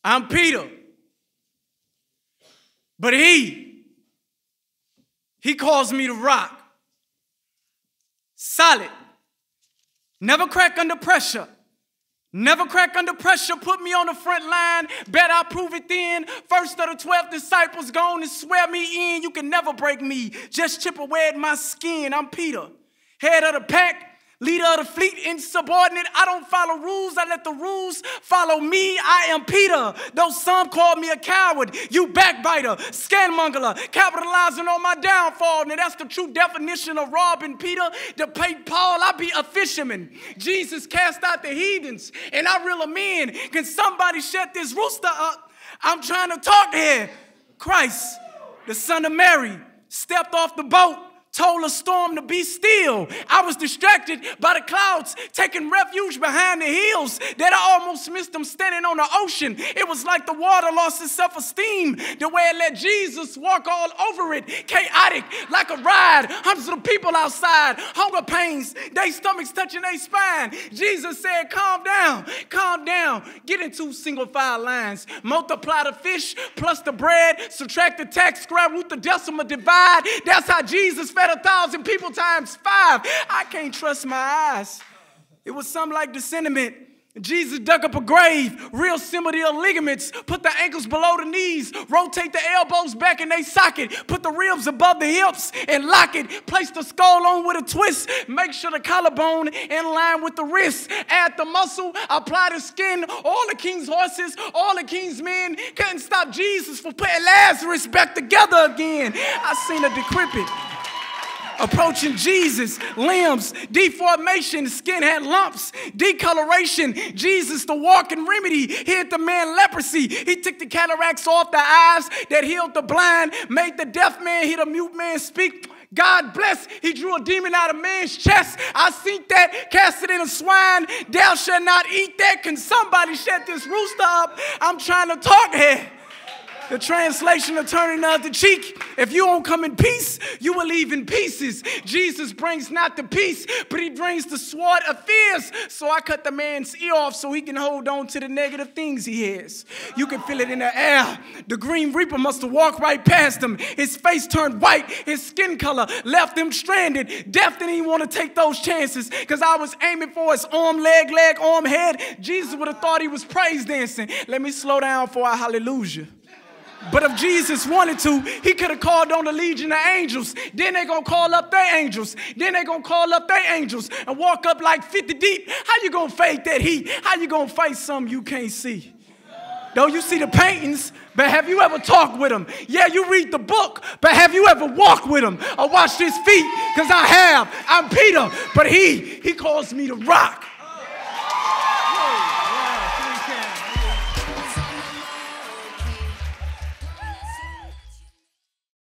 I'm Peter. But he calls me the rock. Solid. Never crack under pressure. Never crack under pressure. Put me on the front line. Bet I prove it then. First of the 12 disciples gone and swear me in. You can never break me. Just chip away at my skin. I'm Peter. Head of the pack. Leader of the fleet, insubordinate. I don't follow rules. I let the rules follow me. I am Peter. Though some call me a coward, you backbiter, scanmonger, capitalizing on my downfall. Now that's the true definition of robbing Peter. To pay Paul, I be a fisherman. Jesus cast out the heathens, and I reel them in. Can somebody shut this rooster up? I'm trying to talk here. Christ, the son of Mary, stepped off the boat. Told a storm to be still. I was distracted by the clouds, taking refuge behind the hills that I almost missed them standing on the ocean. It was like the water lost its self-esteem, the way it let Jesus walk all over it. Chaotic, like a ride. Hundreds of people outside, hunger pains, they stomachs touching their spine. Jesus said, calm down, calm down. Get in 2 single file lines. Multiply the fish plus the bread, subtract the tax, square root the decimal divide. That's how Jesus fed 1,000 people times 5. I can't trust my eyes. It was something like the sentiment. Jesus dug up a grave, real similar ligaments, put the ankles below the knees, rotate the elbows back in their socket, put the ribs above the hips and lock it, place the skull on with a twist, make sure the collarbone in line with the wrist, add the muscle, apply the skin. All the king's horses, all the king's men couldn't stop Jesus from putting Lazarus back together again. I seen a decrepit approaching Jesus, limbs, deformation, skin had lumps, decoloration. Jesus, the walking remedy, healed the man leprosy. He took the cataracts off the eyes that healed the blind, made the deaf man hear the mute man speak. God bless, he drew a demon out of man's chest. I seen that, cast it in a swine. Thou shalt not eat that. Can somebody shut this rooster up? I'm trying to talk here. The translation of turning the other cheek. If you don't come in peace, you will leave in pieces. Jesus brings not the peace, but he brings the sword of fears. So I cut the man's ear off so he can hold on to the negative things he has. You can feel it in the air. The Green Reaper must have walked right past him. His face turned white. His skin color left him stranded. Death didn't even want to take those chances because I was aiming for his arm, leg, arm, head. Jesus would have thought he was praise dancing. Let me slow down for a hallelujah. But if Jesus wanted to, he could have called on the legion of angels. Then they're going to call up their angels. Then they're going to call up their angels and walk up like 50 deep. How you going to fake that heat? How you going to fight something you can't see? Don't you see the paintings? But have you ever talked with him? Yeah, you read the book, but have you ever walked with him or washed his feet? Because I have. I'm Peter, but he calls me the rock.